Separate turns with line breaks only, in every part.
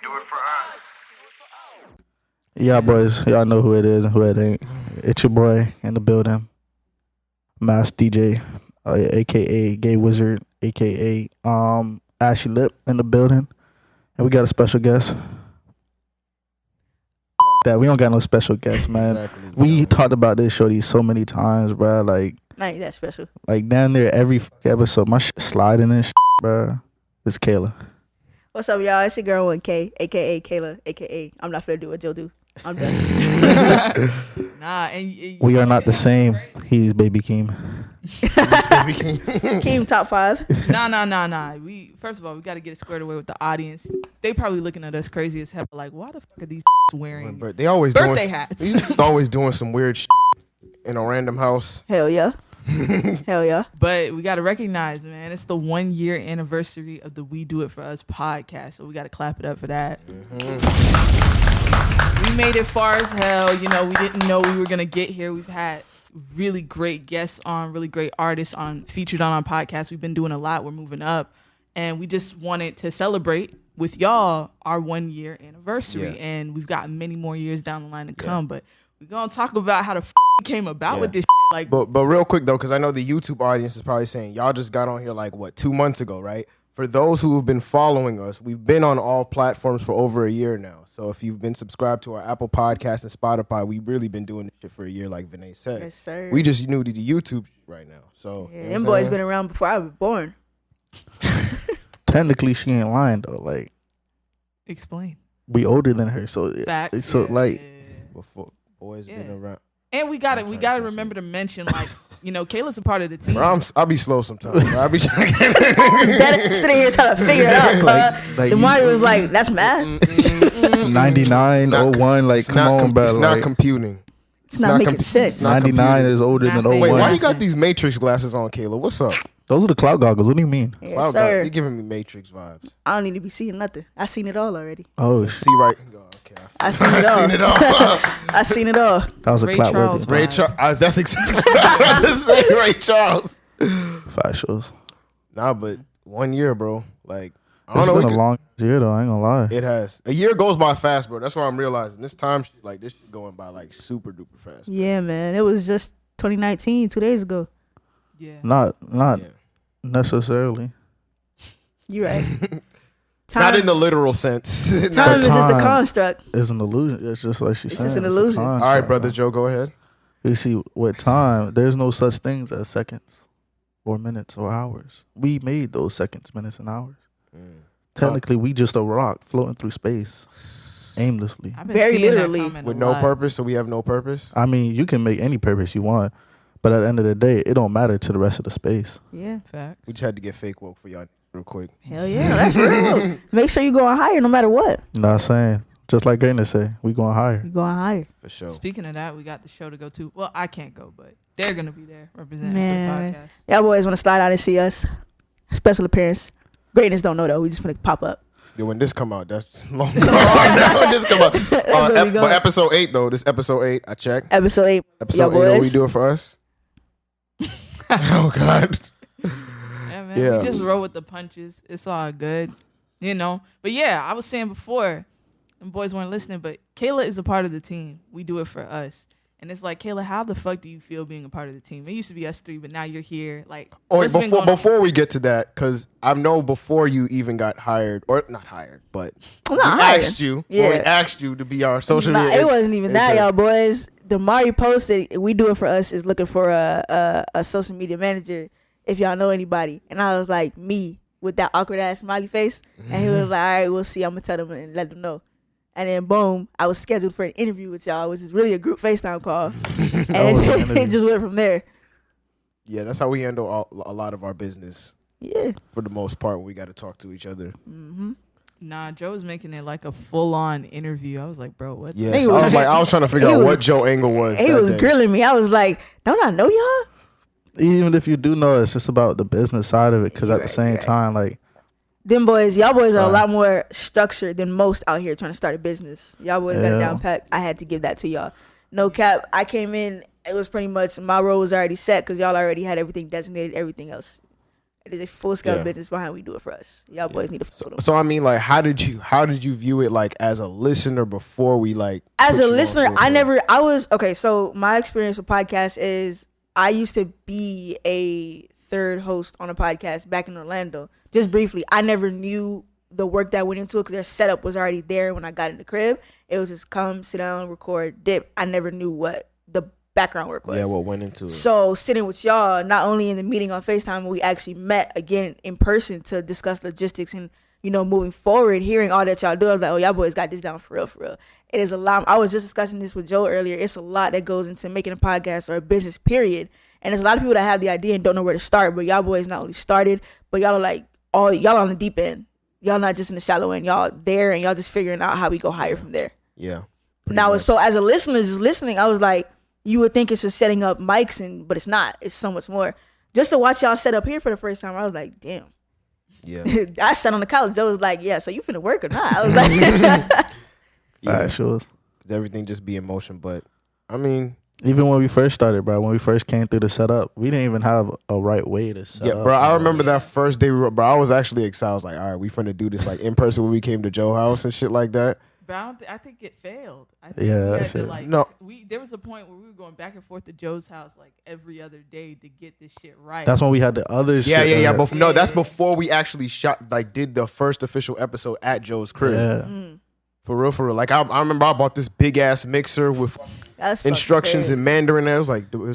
do it for us.
Yeah, boys, y'all know who it is and who it ain't. It's your boy in the building, Mass DJ, aka Gay Wizard, aka Ashy Lip in the building, and we got a special guest. That we don't got no special guest, man.
Exactly.
We talked about this shorty so many times, bro. Like,
Not that special.
like down there every episode, my shit sliding and shit, bro. It's Kayla.
What's up, y'all? It's your girl with K, aka Kayla, aka I'm not finna do what Jill do. I'm done.
Nah, and
We are not the same. He's Baby Keem.
Keem top 5.
Nah. We first of all, we got to get it squared away with the audience. They probably looking at us crazy as hell. Like, why the fuck are these wearing
But they always
birthday
doing,
hats?
He's always doing some weird shit in a random house.
Hell yeah. Hell yeah.
But we got to recognize, man, it's the 1 year anniversary of the We Do It For Us podcast. So we got to clap it up for that. We made it far as hell. You know, we didn't know we were going to get here. We've had really great guests on, really great artists on featured on our podcast. We've been doing a lot. We're moving up. And we just wanted to celebrate with y'all our 1 year anniversary.
Yeah.
And we've got many more years down the line to come. But we're going to talk about how the came about with this like.
But real quick though, because I know the YouTube audience is probably saying y'all just got on here like what 2 months ago, right? For those who have been following us, we've been on all platforms for over a year now. So if you've been subscribed to our Apple Podcast and Spotify, we've really been doing this shit for a year, like Vinay said.
Yes, sir.
We just new to the YouTube shit right now. So
Yeah,
you know
them
what I'm
boys
saying?
been around before I was born.
Technically, she ain't lying though. Like,
Explain.
we older than her, so
Facts.
so like,
Before boys been
Yeah.
around.
And we got to remember to mention, like, you know, Kayla's a part of the team.
Bro, I'll be slow sometimes. Bro. I'll be trying to
That sitting here trying to figure it out.
like
The Mario was like, that's math.
99, 01, like, come on, bro.
It's
like,
not computing.
It's not making sense.
not
99 is older than
Math
01.
ain't
Wait, why
What?
you got these Matrix glasses on, Kayla? What's up?
Those are the cloud goggles. What do you mean?
Yes,
Wow, God,
sir.
you're giving me Matrix vibes.
I don't need to be seeing nothing. I seen it all already.
Oh, shit.
See right? Oh, okay,
I seen it all.
seen it all.
I seen it all.
That was a
Ray
clap
Charles,
worthy.
Ray Charles. That's exactly what I was about to say. Ray Charles.
5 shows.
Nah, but 1 year, bro. Like I
It's
don't know.
been a long year though. I ain't gonna lie.
It has. A year goes by fast, bro. That's what I'm realizing. This time, like this shit going by like super duper fast.
Yeah, man. It was just 2019, 2 days ago.
Yeah.
Not
Yeah.
necessarily.
You're right.
Not in the literal sense.
time is just a
Time.
construct.
It's an illusion. It's just like she's
It's
saying.
just an
a
illusion.
contract,
All right, brother
bro.
Joe, go ahead.
You see, with time, there's no such things as seconds or minutes or hours. We made those seconds, minutes, and hours. Technically, we just a rock floating through space aimlessly.
I've been
Very
seeing that
literally.
comment a
With no
lot.
purpose, so we have no purpose.
I mean, you can make any purpose you want, but at the end of the day, it don't matter to the rest of the space.
Yeah.
Facts.
We just had to get fake woke for y'all real quick.
Hell yeah. That's real. Make sure you're going higher no matter what.
You know what I'm saying? Just like Greatness say, we going higher.
You're going higher.
For sure.
Speaking of that, we got the show to go to. Well, I can't go, but they're gonna be there representing
Man.
the podcast.
Y'all boys want to slide out and see us. Special appearance. Greatness don't know though. We just finna pop up.
Yeah, when this come out, that's long gone now. This come out.
where we
But
going.
episode 8 though. This episode 8. I checked.
Episode 8.
Episode
Y'all
8.
boys.
We do it for us. Oh God.
Yeah, man.
Yeah.
We just roll with the punches. It's all good, you know. But yeah, I was saying before, and boys weren't listening, but Kayla is a part of the team. We do it for us. And it's like, Kayla, how the fuck do you feel being a part of the team? It used to be us 3, but now you're here. Like,
Oh, wait,
what's been going on?
before we get to that, because I know before you even got hired, or not hired, but
I'm
we
not hired.
asked you,
Yeah.
or we asked you to be our social
Nah,
media.
it wasn't even that, y'all boys. The Mari posted, we do it for us, is looking for a social media manager, if y'all know anybody. And I was like, me, with that awkward ass smiley face. And he was like, all right, we'll see. I'm going to tell them and let them know. And then boom, I was scheduled for an interview with y'all, which is really a group FaceTime call. And
was an
it
interview.
just went from there.
Yeah, that's how we handle a lot of our business
Yeah.
for the most part when we got to talk to each other.
Mm-hmm.
Nah, Joe was making it like a full-on interview. I was like, bro, what?
Yeah,
He
so
was-
I was trying to figure
he
out
was-
what Joe Angle was.
He
that
was
day.
grilling me. I was like, don't I know y'all?
Even if you do know, it's just about the business side of it. Because at the same time, like,
Them boys, y'all boys are a
Right.
lot more structured than most out here trying to start a business. Y'all boys got it
Yeah.
down pat. I had to give that to y'all. No cap. I came in. It was pretty much my role was already set because y'all already had everything designated. Everything else, It is a full scale
Yeah.
business behind we do it for us. Y'all boys need to follow them.
So I mean, like, how did you view it, like, as a listener before we like?
As
put
a
you on
listener,
full time?
I was okay. So my experience with podcasts is I used to be a third host on a podcast back in Orlando. Just briefly, I never knew the work that went into it because their setup was already there when I got in the crib. It was just come, sit down, record, dip. I never knew what the background work was.
Yeah, what went into it?
So sitting with y'all, not only in the meeting on FaceTime, we actually met again in person to discuss logistics and, you know, moving forward, hearing all that y'all do. I was like, oh, y'all boys got this down for real, for real. It is a lot. I was just discussing this with Joe earlier. It's a lot that goes into making a podcast or a business, period. And there's a lot of people that have the idea and don't know where to start, but y'all boys not only started, but y'all are like, y'all on the deep end. Y'all not just in the shallow end. Y'all there and y'all just figuring out how we go higher from there.
Yeah.
Now, so as a listener, just listening, I was like, you would think it's just setting up mics, but it's not. It's so much more. Just to watch y'all set up here for the first time, I was like, damn.
Yeah.
I sat on the couch. Joe was like, yeah, so you finna work or not? I was like,
Yeah.
Sure.
Everything just be in motion, but I mean,
Even when we first started, bro, when we first came through the setup, we didn't even have a right way to set
yeah,
up.
bro. I remember that first day, bro. I was actually excited. I was like, all right, we finna do this like in person when we came to Joe house and shit like that.
But I think it failed. I think
Yeah,
we
that
had to,
shit.
like,
No.
there was a point where we were going back and forth to Joe's house like every other day to get this shit right.
That's when we had the other
Yeah,
shit.
yeah.
right?
No, that's before we actually did the first official episode at Joe's crib.
Yeah.
For real. Like I remember I bought this big ass mixer with
that's
instructions
fucking
in Mandarin. And it was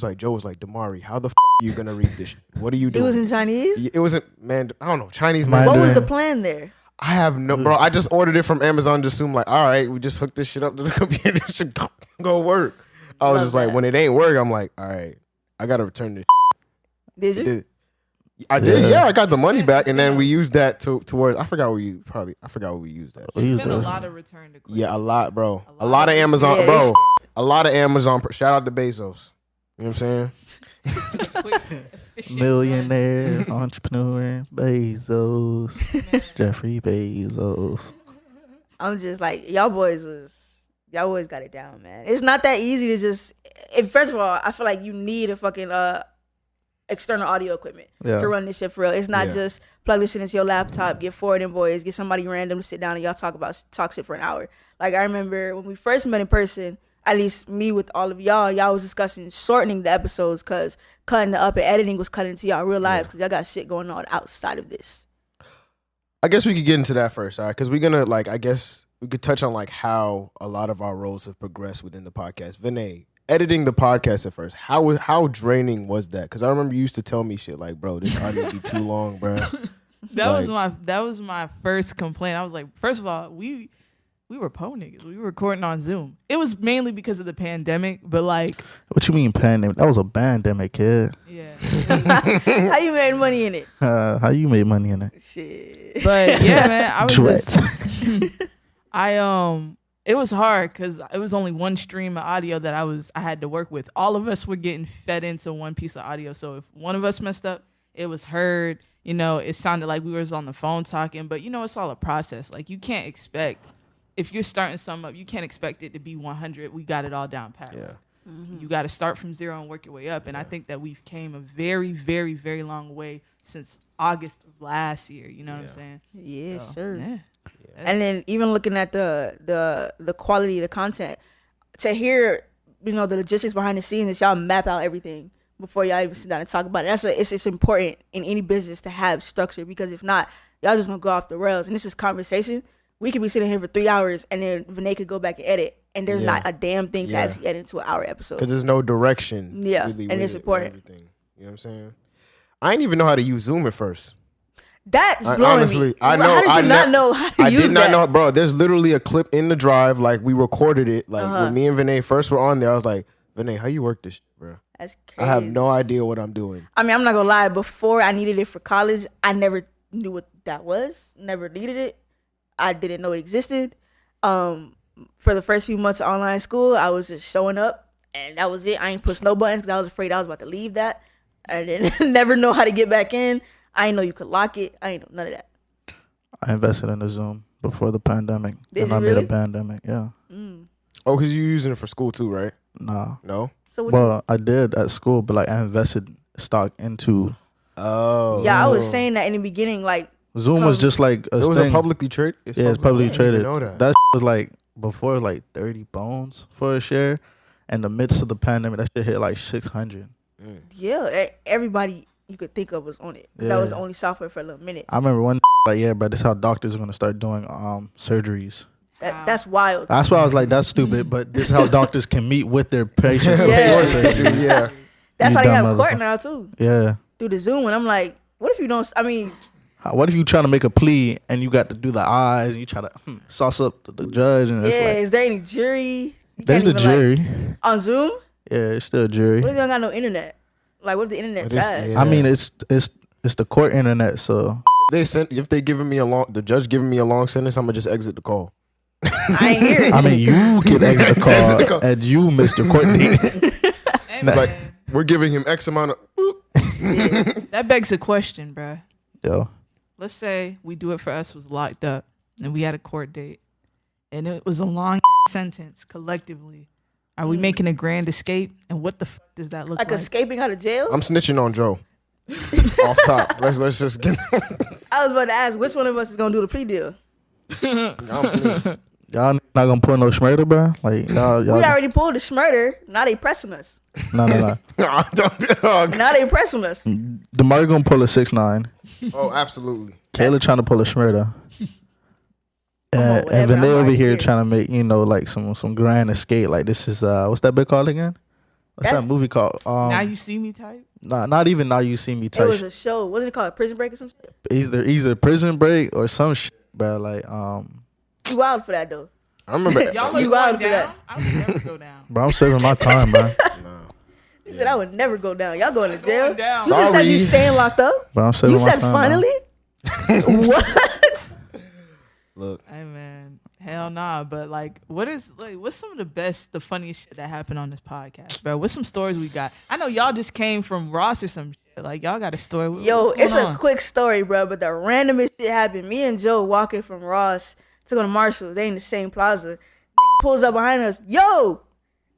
like Joe was like, Damari, how the are you gonna read this? What are you
crazy. It
doing?
was in Chinese?
It wasn't I don't know, Chinese
Mandarin.
What
Mandarin.
was the plan there?
I have no, bro. I just ordered it from Amazon. Just assumed like, all right, we just hook this shit up to the computer. It should go work. I was
Love
just like,
that.
when it ain't work, I'm like, all right, I gotta return this.
Did you?
I did.
Yeah.
Yeah, I got the money back, and then we used that towards. I forgot what we used that.
We used
Been a
those.
lot of return to
Yeah, a lot, bro. A
lot
lot of
of
Amazon,
yeah,
bro.
it's-
A lot of Amazon. Shout out to Bezos. You know what I'm saying?
quick, efficient
Millionaire, entrepreneur, Bezos, Jeffrey Bezos.
I'm just like, y'all boys got it down, man. It's not that easy to just, first of all, I feel like you need a fucking external audio equipment
Yeah.
to run this shit for real. It's not
Yeah.
just plug this shit into your laptop, get four of them boys, get somebody random to sit down and y'all talk shit for an hour. Like I remember when we first met in person, at least me with all of y'all was discussing shortening the episodes because cutting it up and editing was cut into y'all real lives because y'all got shit going on outside of this.
I guess we could get into that first, all right? Because we're gonna I guess we could touch on like how a lot of our roles have progressed within the podcast. Vinay, editing the podcast at first, how draining was that? Because I remember you used to tell me shit like, bro, this audio be too long, bro.
That was my first complaint. I was like, first of all, we were po niggas. We were recording on Zoom. It was mainly because of the pandemic, but like,
What you mean pandemic? That was a pandemic, kid.
yeah.
How you made money in it?
How you made money in it?
Shit.
But yeah, man, I was
Dreads.
just, it was hard because it was only one stream of audio that I had to work with. All of us were getting fed into one piece of audio. So if one of us messed up, it was heard. You know, it sounded like we was on the phone talking, but you know, it's all a process. Like you can't expect, if you're starting something up, you can't expect it to be 100. We got it all down pat.
Yeah.
You got to start from zero and work your way up. And I think that we've came a very, very, very long way since August of last year. You know what I'm saying?
Yeah,
So,
sure.
yeah.
And then even looking at the quality of the content, to hear, you know, the logistics behind the scenes, that y'all map out everything before y'all even sit down and talk about it. It's important in any business to have structure, because if not, y'all just gonna go off the rails. And this is conversation. We could be sitting here for 3 hours and then Vinay could go back and edit, and there's
Yeah.
not a damn thing to
Yeah.
actually edit into an hour episode.
Because there's no direction.
Yeah,
really
and
with
it's
it, with
important.
everything. You know what I'm saying? I didn't even know how to use Zoom at first.
That's
I-
blowing
honestly,
me.
I know-
How did you
I
not
ne-
know how to
I
use
did not
that?
know, bro. There's literally a clip in the drive. Like we recorded it. Like
Uh-huh.
when me and Vinay first were on there, I was like, Vinay, how you work this, shit, bro?
That's
I
crazy.
have no idea what I'm doing.
I mean, I'm not gonna lie. Before I needed it for college, I never knew what that was. Never needed it. I didn't know it existed. For the first few months of online school, I was just showing up, and that was it. I ain't push no buttons because I was afraid I was about to leave that. I didn't never know how to get back in. I didn't know you could lock it. I didn't know none of that.
I invested in the Zoom before the pandemic.
Did
and
you
I made
really?
a pandemic, yeah.
Oh, because you're using it for school too, right?
Nah.
No.
So what
Well, I did at school, but like I invested stock into
Oh.
Yeah, I was saying that in the beginning, like
Zoom was just like
it was a publicly traded.
Yeah, it's publicly traded.
Know that.
That was like before like 30 bones for a share. In the midst of the pandemic, that shit hit like 600.
Yeah, everybody you could think of was on it.
Yeah.
That was the only software for a little minute.
I remember one like, yeah, bro, this is how doctors are gonna start doing surgeries.
That's wild.
That's why I was like, that's stupid. But this is how doctors can meet with their patients
Yeah.
before surgery.
Yeah.
That's
You
how they
dumb
have court
motherfucker.
now too.
Yeah.
Through the Zoom, and I'm like, what if you don't? I mean,
What if you trying to make a plea and you got to do the eyes and you try to sauce up the judge and it's
yeah.
like,
Is there any jury? You
there's the
can't even,
jury.
like, on Zoom.
Yeah, it's still a jury.
What if you don't got no internet? Like, what if the internet
It is-
trash?
yeah.
I mean, it's the court internet, so
If they giving me the judge giving me a long sentence, I'm gonna just exit the call.
I ain't hear it.
I mean, you can exit the
Exit the
call
call.
and you missed your court date.
Hey,
It's like
man,
we're giving him X amount of.
that begs a question, bruh.
Yo,
Let's say We Do It For Us was locked up and we had a court date and it was a long sentence collectively. Are we making a grand escape? And what the fuck does that look
like
like?
escaping out of jail.
I'm snitching on Joe. Off top. Let's just get.
I was about to ask which one of us is gonna do the plea deal.
y'all not gonna pull no schmurder, bro? Like y'all
We already pulled the schmurder. Now they pressing us.
no.
Now they pressing us.
DeMar gonna pull a 6'9".
Oh, absolutely.
Kayla trying to pull a schmurder.
on,
And
whatever,
Vinay
I'm
over
already
here
here.
trying to make, like some grand escape. Like this is what's that bit called again? What's
That-
that movie called?
Now You See Me type?
Not even Now You See Me
It
type.
was a show. Wasn't it called Prison Break or something?
Either Prison Break or some shit, bro. Like
You wild for that though.
I remember.
Y'all are
You
going
wild for
down?
that.
I would never go down.
bro, I'm saving my time, bro.
You said I would never go down. Y'all going to jail?
Going down.
You just said you
Sorry.
staying locked up.
Bro, I'm saving
You
my
said
time.
finally. What?
Look,
Hey man, hell nah. But like, what's some of the funniest shit that happened on this podcast, bro? What's some stories we got? I know y'all just came from Ross or some shit. Like y'all got a story.
Yo,
What's
it's
going
a
on?
quick story, bro. But the randomest shit happened. Me and Joe walking from Ross to go to Marshall's. They in the same plaza. Pulls up behind us. Yo.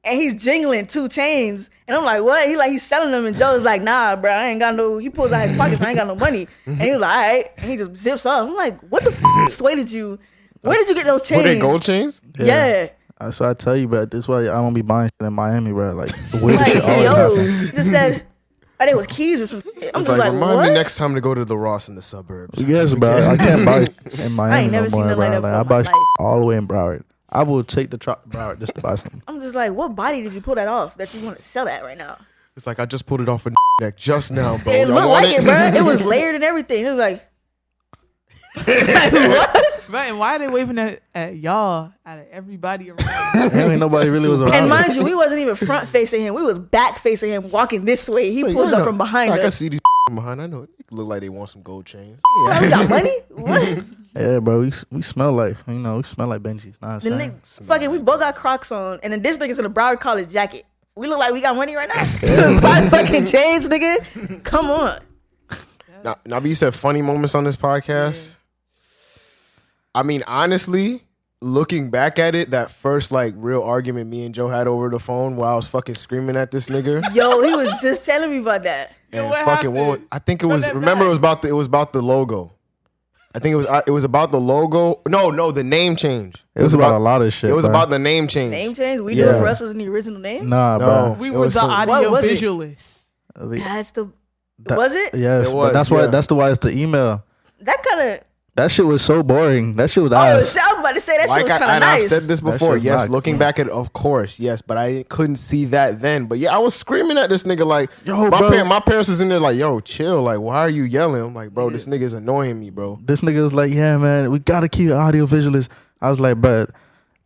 And he's jingling 2 chains. And I'm like, what? He's selling them. And Joe's like, nah, bro, I ain't got no. He pulls out his pockets. I ain't got no money. And he was like, all right. And he just zips off. I'm like, what the persuaded you? Where did you get those chains?
were they gold chains?
Yeah.
So I tell you, bro, this is why I don't be buying shit in Miami, bro. Like the weirdest
Like,
shit always
yo.
happen.
He just said, I think it was keys or some shit. I'm
It's
just
like,
like,
remind
what?
me next time to go to the Ross in the suburbs.
Yes, bro. I can't buy shit in Miami
never
no
seen
more,
nothing
bro.
like that
Like, I
before
buy
in
shit
my life.
all the way in Broward. I will take the truck to Broward just to buy something.
I'm just like, what body did you pull that off that you want to sell that right now?
It's like I just pulled it off a neck just now, bro.
It
Y'all
looked
want
like it, bro. It was layered and everything. It was like, what?
Right, and why are they waving at y'all out of everybody around?
Ain't nobody really was around.
And mind you, we wasn't even front facing him. We was back facing him, walking this way. He
Like,
pulls
I
up
know.
from behind
Like I
us.
see these from behind. I know it look like they want some gold chains.
Oh, we got money? What?
Yeah, bro. We smell like we smell like Benjis. Nah,
The
saying.
nigga, fucking, we both got Crocs on, and then this nigga's in a Broward College jacket. We look like we got money right now. Buy fucking chains, nigga. Come on.
Now, but you said funny moments on this podcast. I mean, honestly, looking back at it, that first like real argument me and Joe had over the phone while I was fucking screaming at this nigga.
Yo, he was just telling me about that.
And
what
fucking what was,
happened?
I think it
Run
was.
that
Remember,
back.
it was about the logo. I think it was about the logo. No, the name change.
It was about a lot of shit.
It was
bro.
about the name change.
Name change? We Do It
Yeah.
For Us was in the original name?
Nah,
No.
bro.
We
It
were
was
the
some-
What
audio
was it?
visualists.
That's the... Was it?
Yes,
It
but
was,
that's why.
yeah.
That's the why it's the email.
That kind of...
That shit was so boring. That shit was
Oh,
ass.
I was about to say that shit was kind of
and I've
nice.
said this
That
before.
shit's
Yes,
not
looking
cool.
back at it, of course, yes, but I couldn't see that then. But yeah, I was screaming at this nigga like,
Yo, bro.
my parents was in there like, yo, chill. Like, why are you yelling? I'm like, bro, this nigga's annoying me, bro.
This nigga was like, yeah, man, we gotta keep it audio visualist. I was like, bro,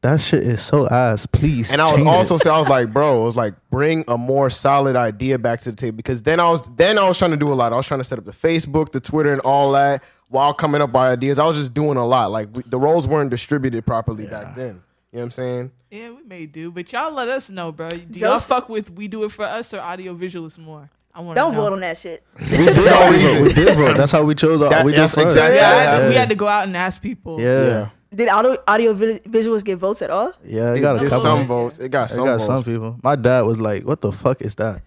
that shit is so ass. Please.
And I was
change
also
it.
saying, I was like, bro, I was like, bring a more solid idea back to the table, because then I was trying to do a lot. I was trying to set up the Facebook, the Twitter, and all that while coming up with ideas. I was just doing a lot. Like the roles weren't distributed properly back then. You know what I'm saying?
Yeah, we may do, but y'all let us know, bro. Do y'all
Joseph-
fuck with We Do It For Us or audio visualists more? I want to
Don't
know.
vote on that shit.
We did vote. We did vote. That's how we chose.
That-
We did
that's
first.
exactly-
Yeah, we
Yeah.
had to go out and ask people.
Yeah.
Did audio visuals get votes at all?
Yeah, it got a
It
couple.
some votes. It got
It
some
got
votes.
some people. My dad was like, "What the fuck is that?"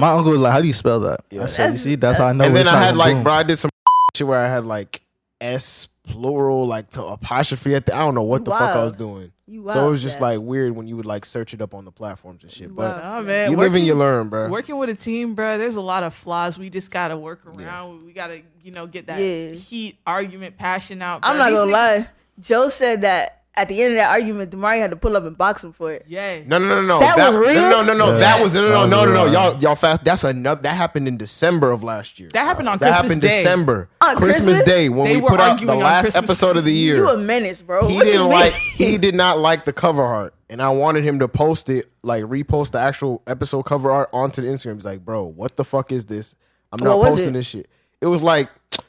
My uncle was like, "How do you spell that?"
Yeah.
I said, "You see, that's how I know."
And
it's
then I
not
had
from
like,
Boom.
bro, I did some shit where I had like S plural, like to apostrophe at the. I don't know what the fuck I was
wild.
doing.
You
So it
wild,
was just
Chad.
like weird when you would like search it up on the platforms and shit.
You
But
wild.
Nah, man.
you live and you learn, bro.
Working with a team, bro, there's a lot of flaws. We just gotta work around. We gotta, get that heat, argument, passion out. Bro.
I'm not
These
gonna
niggas-
lie. Joe said that at the end of that argument, Damari had to pull up and box him for it.
Yeah.
No.
That was real?
No.
Yeah.
That was no.
real.
Y'all fast. That's another. That happened in December of last year.
That happened on
That
Christmas
happened
Day.
December.
On
Christmas
Christmas?
Day when
They
we
were
put out the
arguing on
last
Christmas
episode of the year.
You a menace, bro.
He
What you
didn't
mean?
like. He did not like the cover art, and I wanted him to post it, like repost the actual episode cover art onto the Instagram. He's like, "Bro, what the fuck is this? I'm not
What was
posting
it?
this shit." It was like,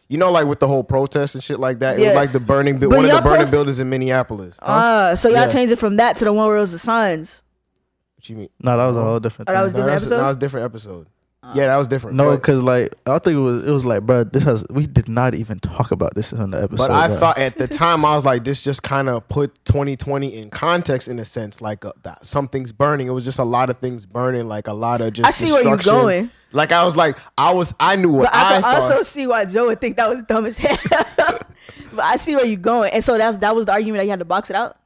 like with the whole protest and shit like that. It
Yeah.
was like the burning,
But
one of the
y'all
burning
post-
buildings in Minneapolis.
So y'all
Yeah.
changed it from that to the one where it was the signs.
What you mean?
No, that was a whole different
Oh,
thing.
that was
No,
different
that's
episode?
that was a different episode. Yeah, that was different.
No,
but,
because like I think it was like, bro, we did not even talk about this in the episode.
but I
bro.
thought at the time I was like, this just kind of put 2020 in context in a sense, like that something's burning. It was just a lot of things burning, like a lot of just.
I see where you're
destruction.
going.
Like I was like, I knew what
But I can
thought.
also see why Joe would think that was dumb as hell. But I see where you're going. And so that was the argument that you had to box it out?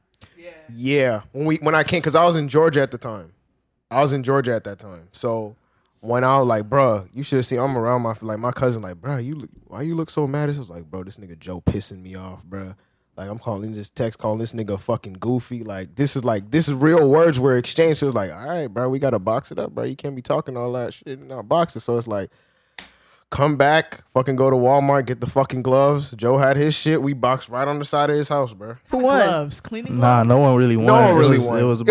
Yeah, when I came, because I was in Georgia at the time. I was in Georgia at that time. So when I was like, bruh, you should have seen. I'm around my cousin. Like, bruh, why you look so mad? This was like, bro, this nigga Joe pissing me off, bruh. Like I'm calling this nigga fucking goofy. Like this is real words were exchanged. So it was like, all right, bro, we gotta box it up, bro. You can't be talking all that shit in our boxes. So it's like, come back, fucking go to Walmart, get the fucking gloves. Joe had his shit. We boxed right on the side of his house, bro.
Who won?
Gloves, cleaning
Nah,
gloves.
no one really won.
No one really won.
It was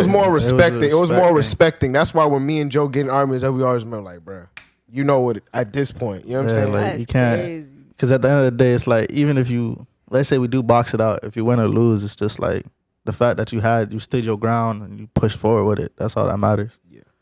more respecting. It was more
respecting.
respecting. That's why when me and Joe get in arguments, that we always remember, like, bro, you know what? At this point, you know what I'm
Yeah,
saying?
like,
That's
you can't.
crazy.
Because at the end of the day, it's like, even if you, let's say we do box it out, if you win or lose, it's just like the fact that you stood your ground and you pushed forward with it. That's all that matters.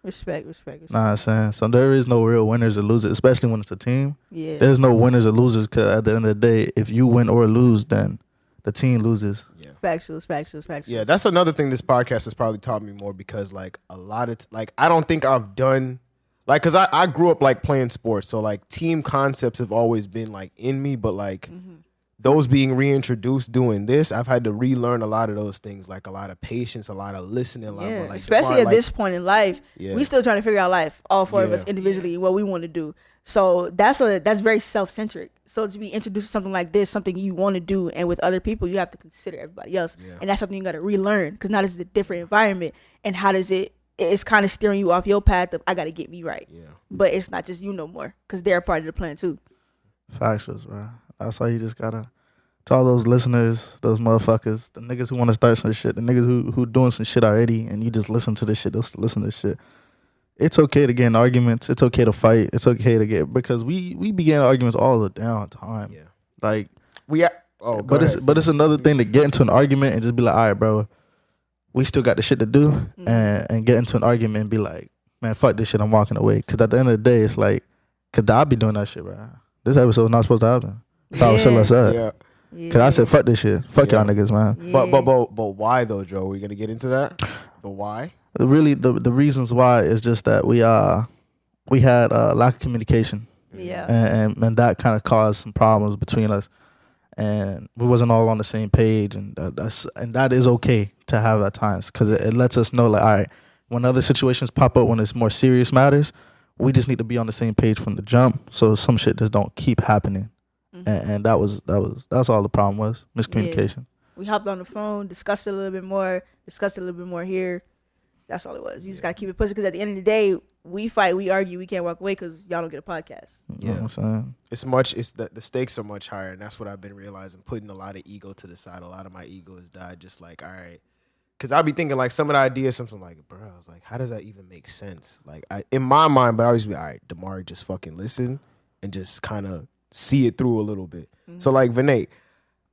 Respect.
Know what I'm saying? So there is no real winners or losers, especially when it's a team.
Yeah.
There's no winners or losers because at the end of the day, if you win or lose, then the team loses.
Factuals.
Yeah, that's another thing this podcast has probably taught me more because, like, a lot of, like, I don't think I've done, like, because I grew up, like, playing sports. So, like, team concepts have always been, like, in me. But, like, those being reintroduced doing this, I've had to relearn a lot of those things, like a lot of patience, a lot of listening, a lot
Yeah,
of, like,
especially at this point in life,
Yeah.
we still trying to figure out life, all four of
Yeah.
us individually, what we want to do. So that's very self-centric. So to be introduced to something like this, something you want to do, and with other people, you have to consider everybody else, and that's something you got to relearn because now this is a different environment, and how does it's kind of steering you off your path of I got to get me right.
Yeah.
But it's not just you no more because they're a part of the plan too.
Factuals, bro. That's why you just gotta, to all those listeners, those motherfuckers, the niggas who want to start some shit, the niggas who doing some shit already, and you just listen to this shit, just listen to this shit. It's okay to get in arguments. It's okay to fight. It's okay to get, because we begin arguments all the damn time.
Yeah.
Like,
But
it's another thing to get into an argument and just be like, all right, bro, we still got the shit to do, and get into an argument and be like, man, fuck this shit, I'm walking away. Because at the end of the day, it's like, cause I be doing that shit, bro. This episode's not supposed to happen. That was still said.
Yeah.
Cause I said, fuck this shit. Fuck y'all niggas, man.
But why though, Joe? We gonna get into that? The why?
Really, the reasons why is just that we had lack of communication,
Yeah.
and that kind of caused some problems between us, and we wasn't all on the same page, and that is okay to have at times, because it lets us know, like, all right, when other situations pop up, when it's more serious matters, we just need to be on the same page from the jump, so some shit just don't keep happening, and that's all the problem was, miscommunication.
We hopped on the phone, discussed it a little bit more here. That's all it was. You just gotta keep it pushing because at the end of the day, we fight, we argue, we can't walk away because y'all don't get a podcast.
You know what I'm saying?
It's the stakes are much higher, and that's what I've been realizing. Putting a lot of ego to the side. A lot of my ego has died. Just like, all right, because I'll be thinking like some of the ideas, something like, bro, I was like, how does that even make sense? Like, in my mind, but I always be, all right, Damari, just fucking listen and just kind of see it through a little bit. So like, Vinay,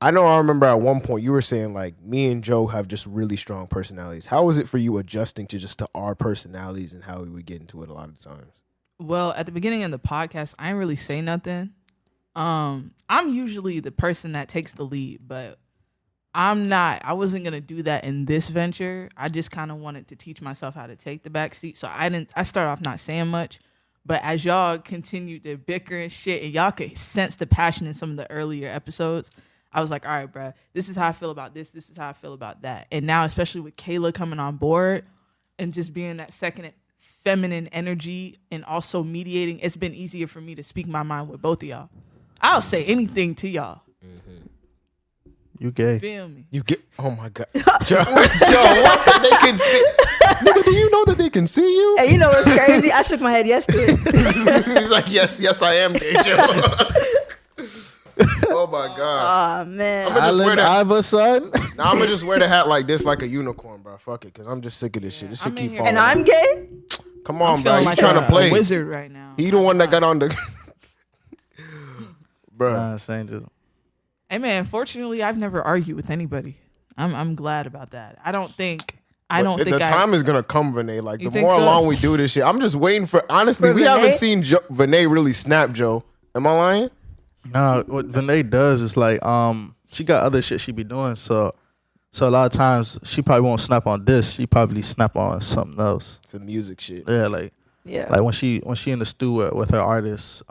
I remember at one point you were saying like me and Joe have just really strong personalities. How was it for you adjusting to our personalities and how we would get into it a lot of times?
Well, at the beginning of the podcast, I didn't really say nothing. I'm usually the person that takes the lead, but I wasn't going to do that in this venture. I just kind of wanted to teach myself how to take the back seat. So I started off not saying much. But as y'all continued to bicker and shit, and y'all could sense the passion in some of the earlier episodes, I was like, all right, bro, this is how I feel about this. This is how I feel about that. And now, especially with Kayla coming on board and just being that second feminine energy and also mediating, it's been easier for me to speak my mind with both of y'all. I'll say anything to y'all.
You gay.
Feel me?
You get, oh my God. Joe, what? They can see. Nigga, do you know that they can see you?
Hey, you know what's crazy? I shook my head yesterday.
He's like, yes, I am gay, Joe. Oh my God.
Oh man.
I'ma just wear
Island
that-
Iva, son.
Now I'm gonna just wear the hat like this, like a unicorn, bro. Fuck it, cause I'm just sick of this shit. This shit
I'm in
keep
here.
falling.
And I'm gay?
Come on,
I'm
bro.
feeling
You
like
trying to
a
play?
wizard right now.
He the one that got on the. Bro,
Nah, saying just
Hey man, fortunately, I've never argued with anybody. I'm glad about that. I don't think
the time is gonna come, Vinay. Like
You
the
think
more
so?
along we do this shit, I'm just waiting for. Honestly,
For
we haven't
Vinay?
seen Vinay really snap, Joe. Am I lying?
nah. What Vinay does is like she got other shit she be doing. So a lot of times she probably won't snap on this. She probably snap on something else.
Some music shit.
Yeah, like
Yeah.
when she in the studio with her artists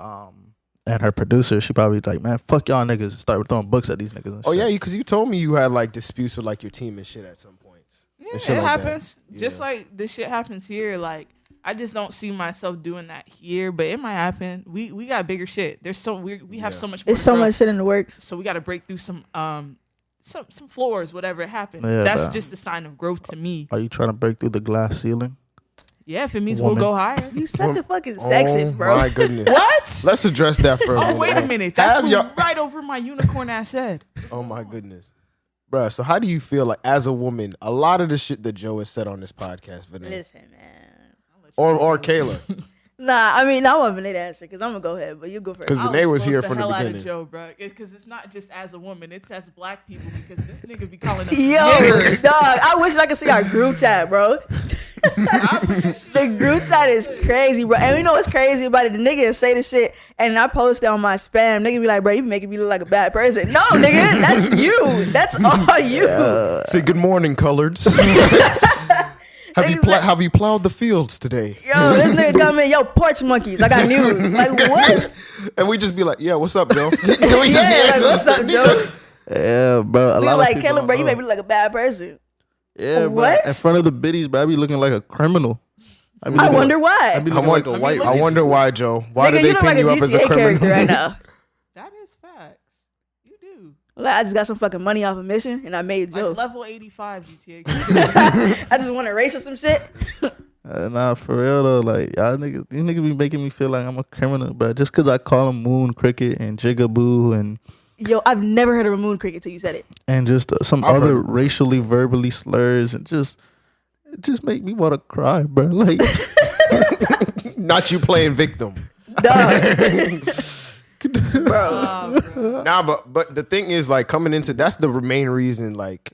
and her producer, she probably like, man, fuck y'all niggas. Start throwing books at these niggas. And
Oh
shit.
yeah, because you told me you had like disputes with like your team and shit at some points.
Yeah,
And
it
shit like that.
happens. Just
Yeah.
like this shit happens here. Like I just don't see myself doing that here, but it might happen. We got bigger shit. There's so we have
Yeah.
so much.
It's
more to
so
grow.
much shit in the works.
So we got to break through some floors, whatever it happens.
Yeah,
That's
bro.
just a sign of growth to me.
Are you trying to break through the glass ceiling?
Yeah, if it means
Woman.
we'll go higher.
You such a fucking sexist, bro.
Oh my goodness.
What?
Let's address that for a minute.
Oh wait a
man.
minute, that
Have
flew
y'all-
right over my unicorn ass head.
Oh my goodness. Bruh, so how do you feel like as a woman, a lot of the shit that Joe has said on this podcast, Vinay,
Listen, man.
or Kayla,
Nah, I mean, I want Vinay to answer because I'm gonna go ahead, but you go first.
because Vinay was here
Roast
from the
hell out of
beginning.
Joe, bro, because it's not just as a woman; it's as black people. Because this nigga be calling us
Yo,
niggers.
dog, I wish I could see our group chat, bro. The group chat is crazy, bro. And you know what's crazy about it? The nigga say the shit, and I post it on my spam. Nigga be like, bro, you making me look like a bad person. No, nigga, that's you. That's all you.
Say good morning, coloreds. Have you plowed the fields today?
Yo, this nigga come in, yo, porch monkeys. I got news. Like, what?
And we just be like, yeah, what's up, Joe? We just be
Yeah, like,
answering
what's
the
up,
same
Joe?
nigga.
Yeah, bro. A
Nigga
lot
like,
of people
Caleb, bro, you
don't
make me
know.
look like a bad person.
Yeah, bro.
What?
In front of the biddies, bro, I be looking like a criminal. I, be
I
looking
wonder
like,
why.
I be
I
looking like a
wonder,
white.
I wonder why, Joe. Why
Nigga,
did
you
they
look
pin
like a
you up as a
GTA character
criminal?
right now.
That is facts. You do.
Like, I just got some fucking money off a mission, and I made
Like
Joe.
level 85 GTA.
I just want to race or some shit.
Nah, for real though, like y'all niggas, these niggas be making me feel like I'm a criminal, but just cause I call them Moon Cricket and Jigaboo and
Yo, I've never heard of a moon cricket till you said it.
just some
I've
other
heard of it.
racially, verbally slurs, and it just make me want to cry, bro. Like,
Not you playing victim.
Dog. Bro.
Bro.
Nah, but the thing is, like, coming into that's the main reason, like,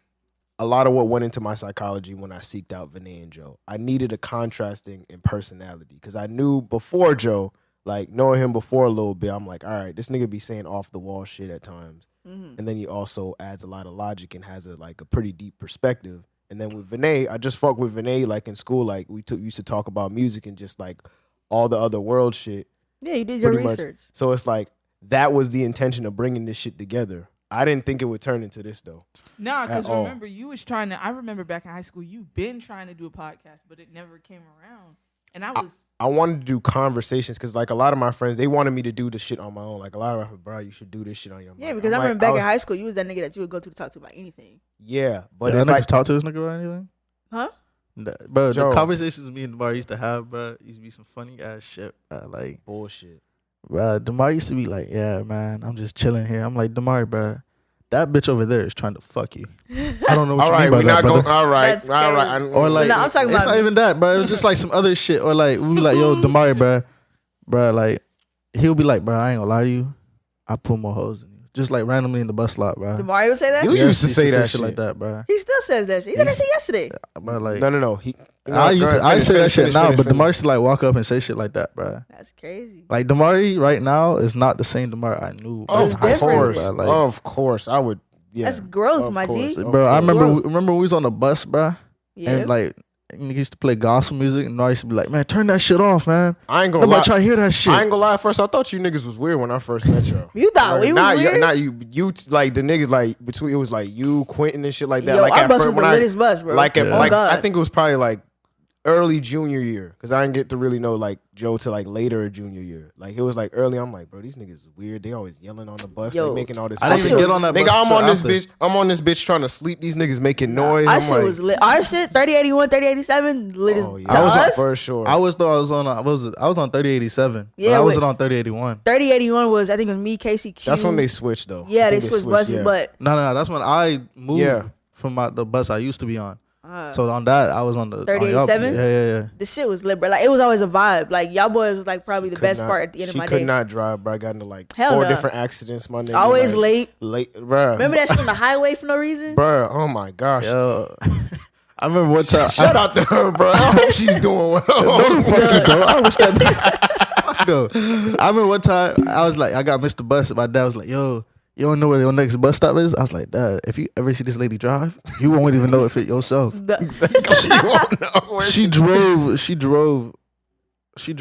a lot of what went into my psychology when I seeked out Vinay and Joe. I needed a contrasting in personality because I knew before Joe, like knowing him before a little bit, I'm like, all right, this nigga be saying off the wall shit at times, and then he also adds a lot of logic and has a pretty deep perspective. And then with Vinay, I just fuck with Vinay like in school, like we used to talk about music and just like all the other world shit.
Yeah, you did your
Pretty much.
research.
So it's like that was the intention of bringing this shit together. I didn't think it would turn into this though.
Nah, because
At all.
remember, you was trying to. I remember back in high school, you've been trying to do a podcast, but it never came around. And I was.
I wanted to do conversations because like a lot of my friends, they wanted me to do this shit on my own. Like a lot of my friends, bro, you should do this shit on your own.
Yeah, because I
I'm
remember
like,
back in high school, you was that nigga that you would go to talk to about anything.
Yeah, but
y'all
it's
niggas
like
talk to this nigga about anything?
Huh?
Bro,
Joe.
the conversations me and Demar used to have, bro, used to be some funny ass shit. Like,
bullshit.
bro, Demar used to be like, yeah, man, I'm just chilling here. I'm like, Demar, bro, that bitch over there is trying to fuck you. I don't know what
All
you
right,
mean by
we're
that,
not
brother.
going. All right,
That's
all right.
crazy.
Or like,
No, I'm talking
it's
about
not
me.
even that, bro. It was just like some other shit. Or like, we be like, yo, Demari, bro, like, he'll be like, bro, I ain't gonna lie to you. I put more hoes in you. Just like randomly in the bus lot, bro.
Did Mario say that?
You used to say that
like
shit.
that, bro.
He still says that shit. He said that shit yesterday.
But like,
No.
I say that shit now, but Demar used to like walk up and say shit like that, bro.
That's crazy.
Like Demari right now is not the same Demar I knew.
Of
in high school,
course,
bro. Like,
of course, I would. Yeah,
That's growth,
of
my
course,
G.
of
bro, I
course.
remember when we was on the bus, bro,
Yeah.
and like nigga used to play gospel music, and I used to be like, man, turn that shit off, man.
I ain't gonna
Nobody
lie.
try to hear that shit.
I ain't gonna lie. At first, I thought you niggas was weird when I first met y'all.
You thought we was weird?
Not you. You like the niggas like between. It was like you, Quentin, and shit like that.
Yo,
like
our
at
bus
first,
was the
when
latest bus, bro.
Like,
Yeah.
like
Oh, God.
I think it was probably like early junior year because I didn't get to really know like Joe till like later junior year. Like it was like early. I'm like, bro, these niggas is weird. They always yelling on the bus.
Yo,
they making all this.
I didn't even
fucking-
get on that
Nigga,
bus
I'm
till
on this
after.
bitch. I'm on this bitch trying to sleep. These niggas making noise.
Our
I'm
shit
like,
was lit. Our shit, 3081, 3087, lit as
oh yeah,
to us.
for sure.
I was on 3087.
Yeah,
I wasn't
wait.
on 3081.
3081 was, I think it was me, Casey, Q.
That's when they switched though.
Yeah,
I
they
think
switched buses,
yeah.
but
No, that's when I moved
Yeah.
from the bus I used to be on. So on that, I was on the
3087?
Yeah.
the shit was lit, bro. Like, it was always a vibe. Like, y'all boys was like probably the
Could
best
not-
part at the end of my
She could
day.
not drive, bro. I got into like
Hell
4
no.
different accidents, my nigga.
Always
like,
late.
Late, bro.
Remember that shit on the highway for no reason?
Bro, oh my gosh.
Yo, I remember one time.
Shout out to her, bro. I hope she's doing well.
No, fuck you, though. I wish that. Fuck though. I remember one time I was like, I got missed the bus. My dad was like, yo, you don't know where your next bus stop is? I was like, Dad, if you ever see this lady drive, you won't even know if it yourself.
Exactly. You won't know where
She drove she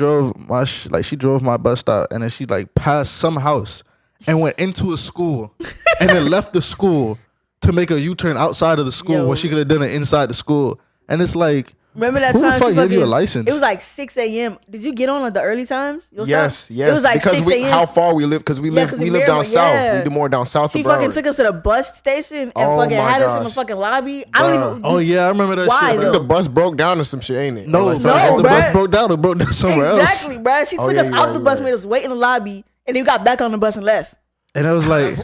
drove my bus stop, and then she like passed some house and went into a school and then left the school to make a U-turn outside of the school
Yo.
when she could have done it inside the school. And it's like,
Remember that
who the
time
fuck
she
gave you a
fucking-
license?
It was like 6 a.m. Did you get on at the early times? Your
Yes,
stop?
yes.
It was like
because
6
we,
a.m.
how far we live? Because we
Yeah,
live
'cause
we
we
live down
Maryland,
south.
yeah.
We do more down south.
She
of
fucking
Broward.
took us to the bus station and
Oh
fucking
my
had us in the
gosh.
fucking lobby. I don't
Bruh.
even.
Oh yeah, I remember that
Why,
shit.
I
bro.
think
though?
the bus broke down or some shit, ain't it?
No,
Or like
no,
something.
the
bruh.
bus broke down. It broke down somewhere
Exactly,
else.
bro. She
Oh,
took
yeah,
us
you're
out
right,
the
you're
bus,
right.
made us wait in the lobby, and then we got back on the bus and left.
And it was like,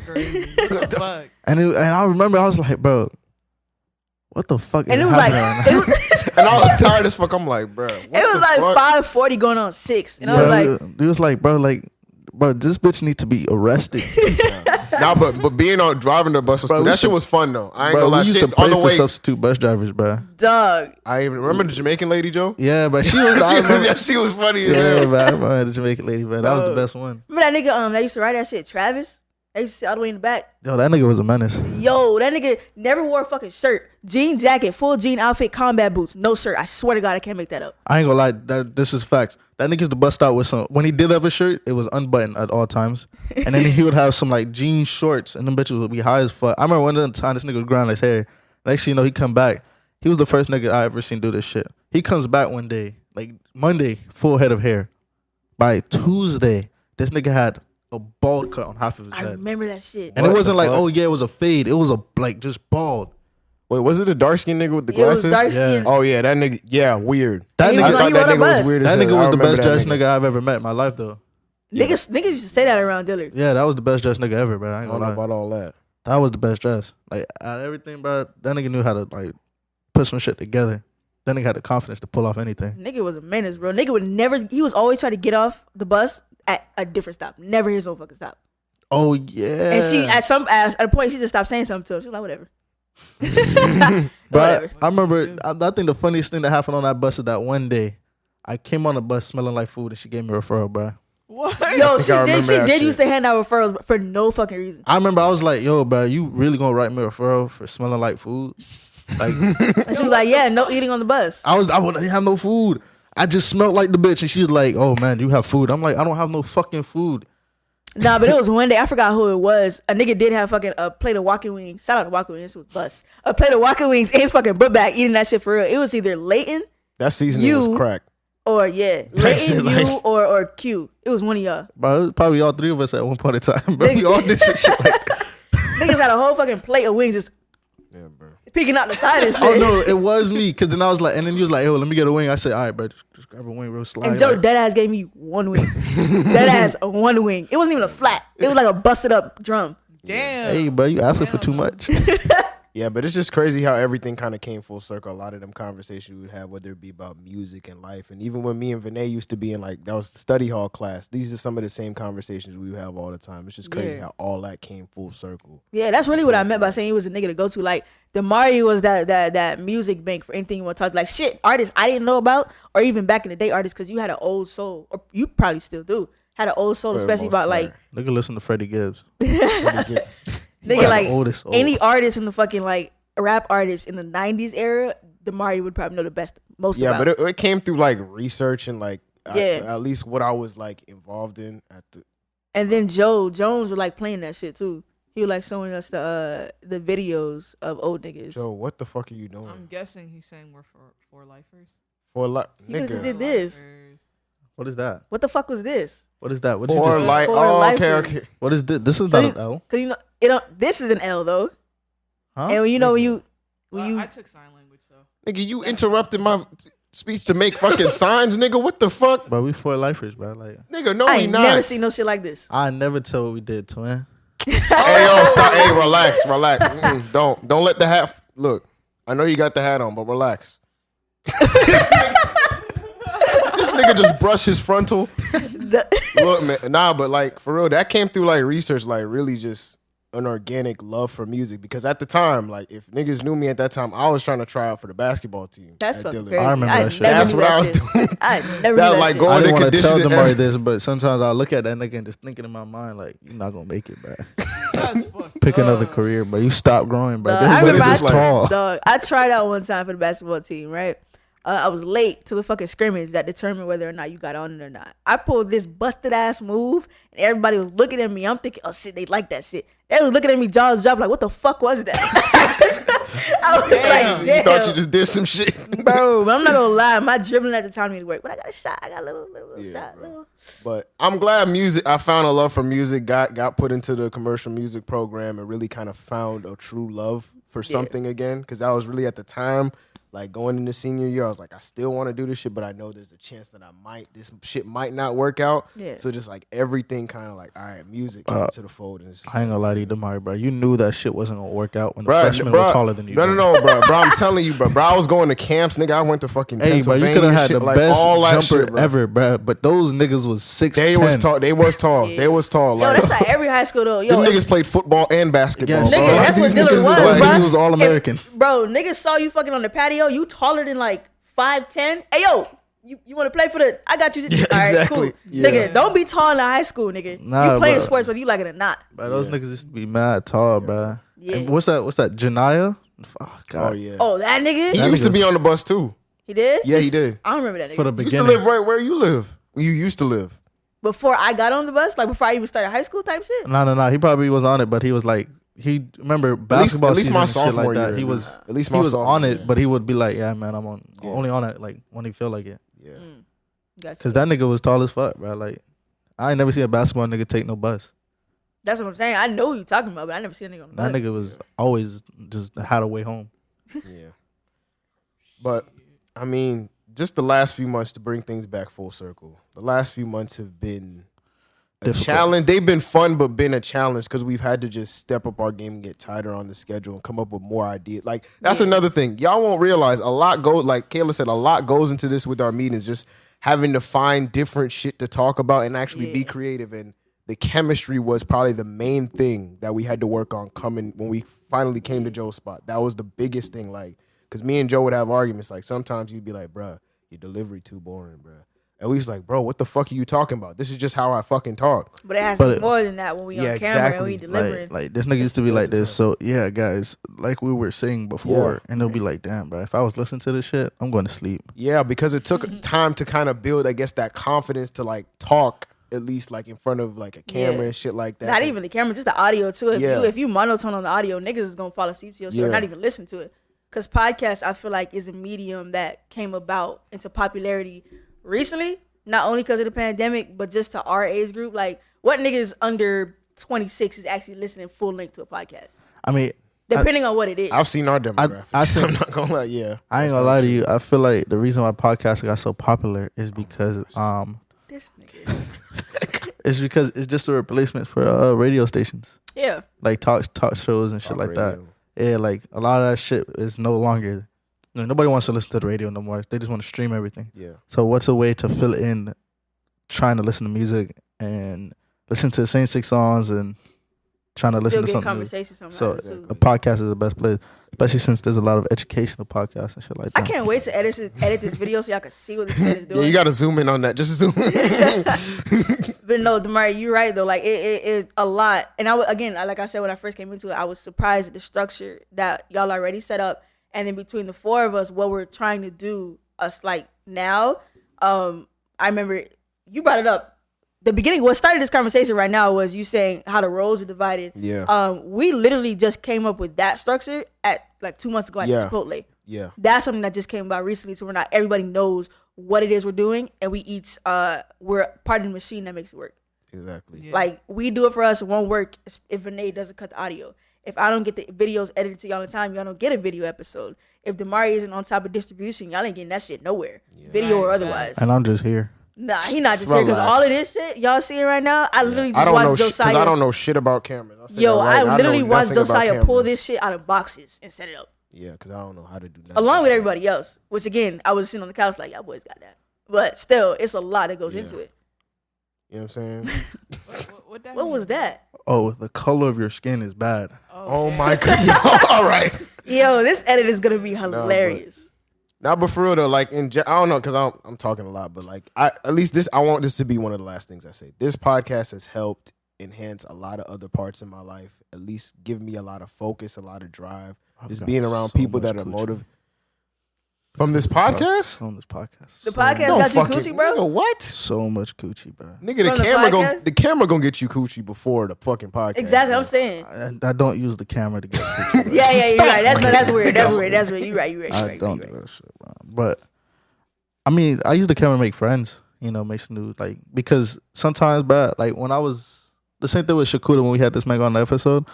Fuck.
and I remember I was like, bro, what the fuck?
And
is
it was like
happening right now?
it was,
And I was tired as fuck. I'm like, bro.
it was like 5:40 going on 6, and I was like,
It was like, bro, this bitch needs to be arrested.
Nah, but being on driving the bus, to
Bro,
school,
we
that shit
used to-
was fun though. I ain't
Bro,
gonna
we
lie.
used to
Shit,
pray
on the
for
way,
substitute bus drivers, bro.
dog.
I even remember the Jamaican lady, Joe.
Yeah, but she was. I remember-
she was funny as
Yeah,
hell.
man, I remember the Jamaican lady, man. That was the
Bro.
best one.
Remember that nigga that used to ride that shit, Travis? They used to sit all the way in the back.
Yo, that nigga was a menace.
Yo, that nigga never wore a fucking shirt. Jean jacket, full jean outfit, combat boots, no shirt. I swear to God, I can't make that up.
I ain't gonna lie, this is facts. That nigga's the bust out with some. When he did have a shirt, it was unbuttoned at all times, and then he would have some like jean shorts, and them bitches would be high as fuck. I remember one of the time this nigga was grinding his hair. Next thing you know, he come back. He was the first nigga I ever seen do this shit. He comes back one day, like Monday, full head of hair. By Tuesday, this nigga had a bald cut on half of his
I
head.
remember that shit.
And
What
it wasn't
the
like,
fuck?
oh yeah, it was a fade. It was a like just bald.
Wait, was it the dark skinned nigga with the
It was
glasses?
dark skin.
Oh yeah, that nigga. Yeah, weird.
That
He
nigga,
was
I
on-
thought
he
that
rode a
nigga was
bus.
weird as
that
hell.
nigga
I
was the
remember
best
that
dressed nigga I've ever met in my life though.
Niggas used to say that around Dillard.
Yeah, that was the best dressed nigga ever, bro. I
I
ain't
don't
gonna
know
lie.
about all that.
That was the best dress. Like out of everything, bro. That nigga knew how to like put some shit together. That nigga had the confidence to pull off anything.
Nigga was a menace, bro. Nigga would never. He was always trying to get off the bus at a different stop, never his own fucking stop.
Oh yeah.
And she at a point she just stopped saying something to him. She was like, whatever.
But
Whatever.
I remember. I think the funniest thing that happened on that bus is that one day I came on the bus smelling like food and she gave me a referral, bro.
What?
Yo,
think I remember
she
that
did
shit.
used to hand out referrals for no fucking reason.
I remember I was like, yo, bro, you really gonna write me a referral for smelling like food? Like
And she was like, yeah, no eating on the bus.
I wouldn't have no food. I just smelled like the bitch, and she was like, "Oh man, you have food." I'm like, "I don't have no fucking food."
Nah, but it was one day, I forgot who it was. A nigga did have fucking a plate of walking wings. Shout out to walking wings, this was bus. A plate of walking wings in his fucking book bag eating that shit for real. It was either Leighton
That seasoning
You-
was crack.
or Leighton,
shit, like-
you or Q. It was one of y'all.
But it was probably all three of us at one point in time. Bro, we all did shit like
Niggas had a whole fucking plate of wings just
Yeah, bro.
peeking out the side and shit.
Oh no, it was me. Cause then I was like, and then you was like, "Yo, let me get a wing." I said, "All right, bro, just grab a wing, real slide."
And Joe
Like,
deadass gave me one wing. Deadass one wing. It wasn't even a flat. It was like a busted up drum.
Damn.
hey, bro, you asking for too much.
Yeah, but it's just crazy how everything kind of came full circle. A lot of them conversations we would have, whether it be about music and life, and even when me and Vinay used to be in like that was the study hall class. These are some of the same conversations we would have all the time. It's just crazy
Yeah.
how all that came full circle.
Yeah, that's really what I meant by saying he was a nigga to go to. Like, Damari was that music bank for anything you want to talk. Like, shit, artists I didn't know about, or even back in the day artists, because you had an old soul, or you probably still do, had an old soul,
For the
especially
most
about
part.
like,
Nigga, listen to Freddie Gibbs.
nigga,
That's
like
the oldest.
any artist in the fucking like rap artist in the 90s era, Damari would probably know the best most
Yeah,
about.
but it came through like research and like
Yeah.
at least what I was like involved in at the.
And then Joe Jones was like playing that shit too. He was like showing us the videos of old niggas.
Joe, what the fuck are you doing?
I'm guessing he's saying we're for lifers.
For like
He just
nigga.
did this.
What is that?
What the fuck was this?
What is that? What did you
For
just
like,
For
oh,
lifers.
okay.
What is this? This is not an L.
Cause you know it don't. This is an L though.
Huh?
And you know when
Nigga.
you
I took sign language though.
Nigga, you interrupted my speech to make fucking signs, nigga. What the fuck?
But we for lifers, bro. Like
Nigga, no,
I
we
ain't
not.
never seen no shit like this.
I never tell what we did, twin.
Hey, yo, stop. Hey, relax. Don't let the hat. Look, I know you got the hat on, but relax. This nigga just brushed his frontal. Look, man, nah, but like for real, that came through like research, like really just an organic love for music. Because at the time, like if niggas knew me at that time, I was trying to try out for the basketball team.
That's
at
fucking
Dillard.
crazy.
I remember that shit.
never
That's
knew
what
that
I was
shit.
doing.
I never
That,
knew that
like,
shit.
going
I
to
didn't want to tell
condition
Damari
it.
this, but sometimes I look at that nigga and just thinking in my mind, like, you're not gonna make it, bro.
That's fucked
Pick
up.
another career, but you stop growing, bro.
Dog,
This
I
nigga
remember
is
like-
tall.
Dog, I tried out one time for the basketball team, right? I was late to the fucking scrimmage that determined whether or not you got on it or not. I pulled this busted ass move, and everybody was looking at me. I'm thinking, oh shit, they like that shit. They was looking at me, jaws dropped, like, what the fuck was that? I was like,
You
damn,
thought you just did some shit.
bro. But I'm not gonna lie, my dribbling at the time needed work, but I got a shot. I got a little
Yeah,
shot.
bro.
Little.
But I'm glad music. I found a love for music. Got put into the commercial music program and really kind of found a true love for something again. Because I was really at the time, like going into senior year, I was like, I still want to do this shit, but I know there's a chance that this shit might not work out.
Yeah.
So just like everything, kind of like, all right, music came to the fold, and it's just
I ain't gonna lie to you, Damari, bro. You knew that shit wasn't gonna work out when the
Bruh,
freshmen
bruh,
were taller than you.
No,
bro.
bro. I'm telling you, bro. I was going to camps, nigga. I went to fucking
Hey, bro,
Pennsylvania.
you could have had
shit,
the
like,
best
all that
jumper
shit, bro.
ever, bro. But those niggas was 6'10".
They was tall. They was tall.
Yeah.
They was tall.
Yo,
Like,
that's like every high school though. Yo,
them
if-
niggas played football and basketball.
Yes.
bro.
Nigga,
Like,
that's what
these
Dillard
niggas is
was,
like-
bro.
He was All-American.
Bro, niggas saw you fucking on the patio. You taller than like 5'10". Hey yo, you want to play for the? I got you.
Yeah,
All right,
exactly.
cool.
Yeah.
Nigga, don't be tall in high school, nigga.
Nah,
you playing
bro.
sports whether you like it or not.
Bro, those
Yeah.
niggas used to be mad tall, bro.
Yeah.
And what's that? Janaya? Oh,
Oh
God.
yeah.
Oh, that nigga.
He
That
used to
nigga-
be on the bus too.
He did.
Yeah, he did.
I don't remember that nigga.
For the
He used
beginning.
to live right where you live. Where you used to live.
Before I got on the bus, like before I even started high school type shit.
No. He probably was on it, but he was like, remember basketball
at least
season
my
and shit
sophomore
like that.
year,
He
at
was
least. At least
he
my
was
sophomore
on it,
year.
but he would be like, yeah, man, I'm
Yeah.
only on it like when he feel like it.
Yeah.
Gotcha.
Cause that nigga was tall as fuck, bro. Like I ain't never seen a basketball nigga take no bus.
That's what I'm saying. I know who you talking about, but I never seen a nigga on the
That
bus.
nigga was always just had a way home.
Yeah. But I mean, just the last few months to bring things back full circle. The last few months have been a
Difficult.
challenge. They've been fun, but been a challenge because we've had to just step up our game and get tighter on the schedule and come up with more ideas. Like that's
Yeah.
another thing. Y'all won't realize a lot goes. Like Kayla said, a lot goes into this with our meetings. Just having to find different shit to talk about and actually be
Yeah.
creative. And the chemistry was probably the main thing that we had to work on coming when we finally came to Joe's spot. That was the biggest thing. Like, because me and Joe would have arguments. Like sometimes you'd be like, bruh, your delivery too boring, bruh. And we was like, bro, what the fuck are you talking about? This is just how I fucking talk.
But it has
But
to be
it-
more than that when we
Yeah,
on camera and
exactly.
we delivering.
Like this nigga used to be like this. So yeah, guys, like we were saying before,
Yeah.
and it'll be like, damn, bro, if I was listening to this shit, I'm going to sleep.
Yeah, because it took time to kind of build, I guess, that confidence to like talk at least like in front of like a camera
Yeah.
and shit like that.
Not even the camera, just the audio too.
Yeah.
If you monotone on the audio, niggas is gonna fall asleep to your shit or
Yeah.
not even listen to it. Cause podcast, I feel like, is a medium that came about into popularity recently. Not only because of the pandemic, but just to our age group. Like, what niggas under 26 is actually listening full length to a podcast?
I mean,
Depending on what it is.
I've seen our demographics.
I think-
I'm not gonna lie. Yeah,
I ain't gonna lie to you. I feel like the reason why podcasts got so popular is because
This nigga.
it's just a replacement for radio stations,
Yeah.
like talk shows and shit
Talk
like that.
radio.
Yeah, like a lot of that shit is no longer. Nobody wants to listen to the radio no more. They just want to stream everything.
Yeah,
So what's a way to fill in trying to listen to music and listen to the same 6 songs and trying to listen
Still
to
get
something new?
conversation sometimes
So
too.
a podcast is the best place, especially since there's a lot of educational podcasts and shit like
I
that.
can't wait to edit this video so y'all can see what this man is
yeah.
doing.
You gotta zoom in on that. Just zoom in.
But no, Damari, you're right though. Like it is a lot. And again, like I said when I first came into it, I was surprised at the structure that y'all already set up. And then between the 4 of us, what we're trying to do us like now. I remember you brought it up. The beginning, what started this conversation right now was you saying how the roles are divided.
Yeah.
We literally just came up with that structure at like 2 months ago at Chipotle.
Yeah.
That's something that just came about recently. So everybody knows what it is we're doing, and we each we're part of the machine that makes it work.
Exactly.
Yeah. Like we do it for us. It won't work if Vinay doesn't cut the audio. If I don't get the videos edited to y'all in time, y'all don't get a video episode. If Damari isn't on top of distribution, y'all ain't getting that shit nowhere, video or otherwise.
And I'm just here.
Nah, he not just here because all of this shit y'all seeing right now. I literally just watched Josiah.
Because I don't know shit about cameras.
Yo, I literally watched Josiah pull this shit out of boxes and set it up.
Yeah, because I don't know how to do that.
Along with everybody else, which again, I was sitting on the couch like, y'all boys got that. But still, it's a lot that goes into it.
You know what I'm saying?
What was that?
Oh, the color of your skin is bad.
Oh my God. All right.
Yo, this edit is going to be hilarious.
But for real though, like I don't know, because I'm talking a lot, but like I want this to be one of the last things I say. This podcast has helped enhance a lot of other parts of my life. At least give me a lot of focus, a lot of drive. Just being around people that are motivated. From this podcast?
From this podcast.
The podcast got you coochie, bro?
Nigga, what?
So much coochie, bro.
Nigga, the camera gonna get you coochie before the fucking podcast.
Exactly,
bro.
I'm saying.
I don't use the camera to get coochie, bro.
Yeah, you're right. That's weird. That's weird. You're right.
I don't do that shit, bro. But, I mean, I use the camera to make friends, make some new, like, because sometimes, bro, like, when I was, the same thing with Shakuda when we had this man on the episode,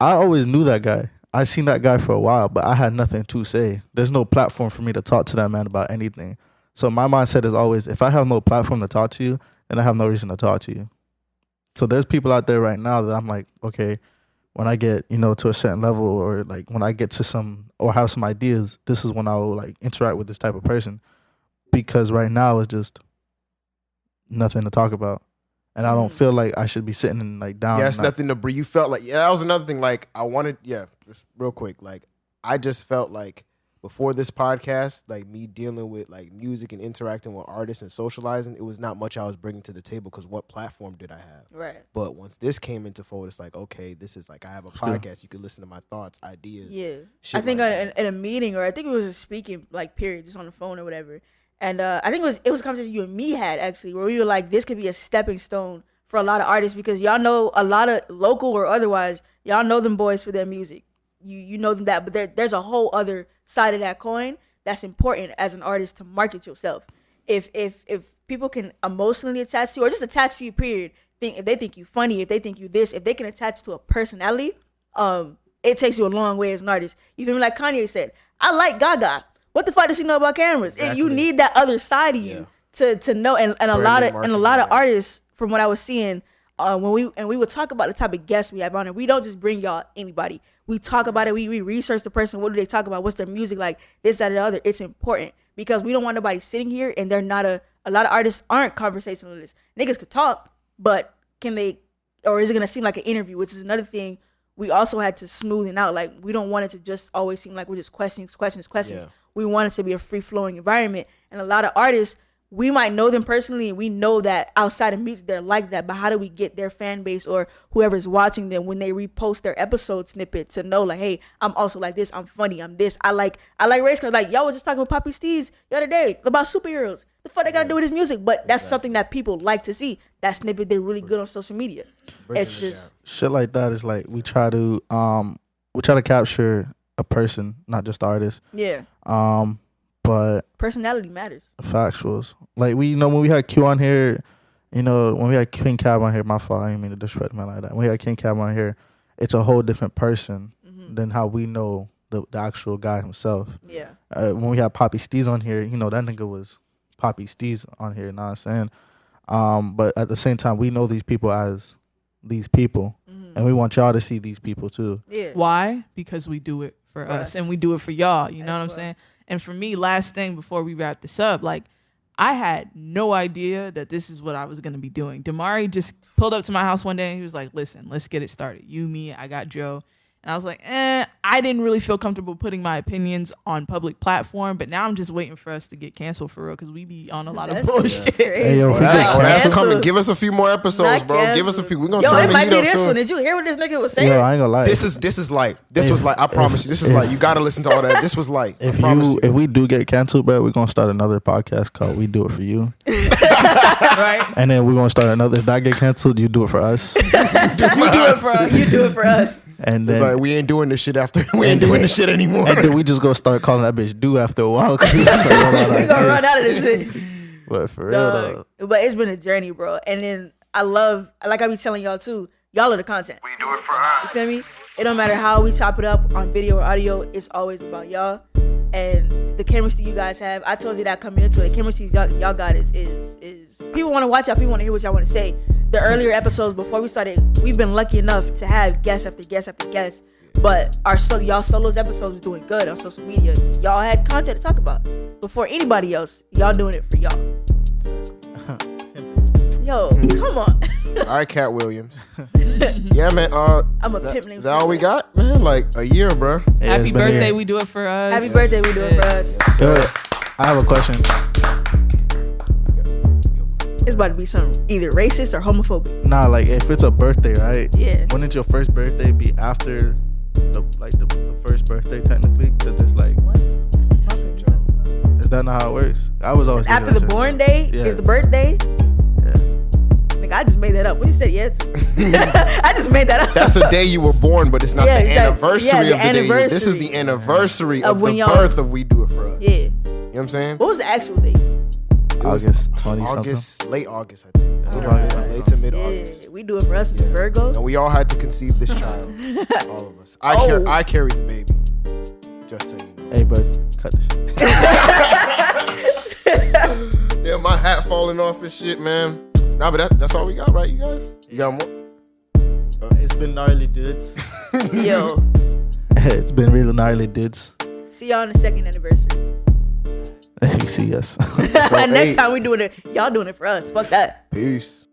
I always knew that guy. I seen that guy for a while, but I had nothing to say. There's no platform for me to talk to that man about anything. So my mindset is always, if I have no platform to talk to you, then I have no reason to talk to you. So there's people out there right now that I'm like, okay, when I get, to a certain level, or like when I get to some, or have some ideas, this is when I will like interact with this type of person. Because right now it's just nothing to talk about. And I don't feel like I should be sitting and like down.
Yeah, it's nothing to breathe. You felt like, that was another thing. Like just real quick. Like I just felt like before this podcast, like me dealing with like music and interacting with artists and socializing, it was not much I was bringing to the table because what platform did I have?
Right.
But once this came into fold, it's like, okay, this is like I have a podcast. You can listen to my thoughts, ideas.
Yeah. I think in a meeting, or I think it was a speaking like period, just on the phone or whatever. And I think it was a conversation you and me had actually, where we were like, this could be a stepping stone for a lot of artists, because y'all know a lot of local or otherwise, y'all know them boys for their music. You know them that, but there's a whole other side of that coin that's important as an artist to market yourself. If people can emotionally attach to you, or just attach to you, period. If they think you funny, if they think you this, if they can attach to a personality, it takes you a long way as an artist. You feel me? Like Kanye said, I like Gaga. What the fuck does she know about cameras? Exactly. You need that other side of you to know. And a lot of artists, from what I was seeing, when we would talk about the type of guests we have on it, we don't just bring y'all anybody. We talk about it. We research the person. What do they talk about? What's their music like? This, that, and the other. It's important because we don't want nobody sitting here and they're not a lot of artists aren't conversationalists. Niggas could talk, but can they, or is it gonna seem like an interview? Which is another thing we also had to smoothen out. Like, we don't want it to just always seem like we're just questions. Yeah. We want it to be a free-flowing environment. And a lot of artists, we might know them personally, and we know that outside of music they're like that, but how do we get their fan base or whoever's watching them when they repost their episode snippet to know, like, hey, I'm also like this, I'm funny, I'm this, I like race cars. Like, y'all was just talking with Poppy Steez the other day about superheroes. The fuck they gotta do with his music? But that's something that people like to see. That snippet, they're really good on social media. It's just
shit like that is like we try to capture a person, not just the artist.
Yeah.
But
personality matters.
Factuals. Like when we had Q on here, when we had King Cab on here, my fault, I didn't mean to disrespect man like that. When we had King Cab on here, it's a whole different person than how we know the actual guy himself.
Yeah.
When we had Poppy Steez on here, that nigga was Poppy Steez on here, you know what I'm saying? But at the same time, we know these people as these people. And we want y'all to see these people too.
Yeah.
Why? Because we do it for us and we do it for y'all. You know what I'm saying? And for me, last thing before we wrap this up, like, I had no idea that this is what I was going to be doing. Damari just pulled up to my house one day and he was like, listen, let's get it started. You, me, I got Joe. And I was like, I didn't really feel comfortable putting my opinions on public platform, but now I'm just waiting for us to get canceled for real because we be on a lot of bullshit.
Hey, yo, if we
That's
get
that's
canceled,
coming. Give us a few more episodes,
Not
bro. Give us a
canceled.
few. We're gonna
Yo,
turn
it
the
might
heat
be
up
this
soon.
one. Did you hear what this nigga was saying?
yo, I ain't gonna lie.
This is light. This was light. I promise you. This is light. You gotta listen to all that. This was light. I promise you.
If we do get canceled, bro, we're gonna start another podcast called "We Do It For You,"
Right?
and then we're gonna start another. If that get canceled, you do it for us,
You do it for us.
You do it for us.
and
It's
then
like we ain't doing this shit after. We ain't doing this shit anymore.
and then we just go start calling that bitch "Do" after a while. 'Cause we
We gonna run out of this shit.
But for real
Dog.
though,
But it's been a journey, bro. And then I love, like I be telling y'all too, y'all are the content.
We do it for us.
You feel me? It don't matter how we chop it up on video or audio, it's always about y'all. And the chemistry you guys have. I told you that coming into it. The chemistry y'all got is people want to watch y'all, people want to hear what y'all want to say. The earlier episodes before we started, we've been lucky enough to have guest after guest after guest. But y'all solos episodes was doing good on social media. Y'all had content to talk about. Before anybody else, y'all doing it for y'all. Yo, come on.
All right, Cat Williams. Yeah, man.
I'm a pimp named
Is that all we got, man? Like a year, bro.
Yeah,
Happy
it's been
birthday,
here.
we do it for us.
Happy birthday, we do it for us.
Yo, I have a question.
It's about to be something either racist or homophobic.
Nah, like if it's a birthday, right?
Yeah.
Wouldn't your first birthday be after the first birthday technically? Cause it's like,
What?
is that not how it works? I was always
After the born day
Yeah.
is the birthday?
Yeah.
Nigga, I just made that up. What you said? Yeah, I just made that up.
That's the day you were born, but it's not
Yeah,
the
that-
anniversary
yeah, the
of the day. This is
anniversary
the anniversary
of
of
when
the
y'all-
birth of We Do It For Us.
Yeah.
You know what I'm saying?
What was the actual date?
It was
August 20 something.
August, late August, I think.
Alright.
Late to mid
Yeah,
August.
we do it for us as Virgo.
And we all had to conceive this child. All of us.
Oh.
I carried the baby. Just so you know.
Hey, bro, cut the shit.
Yeah, my hat falling off and shit, man. Nah, but that's all we got, right, you guys? You got more?
It's been gnarly, dudes.
Yo,
It's been really gnarly, dudes.
see y'all on the second anniversary.
If you see us.
So,
Next
hey,
time we doing it, y'all doing it for us. Fuck that.
Peace.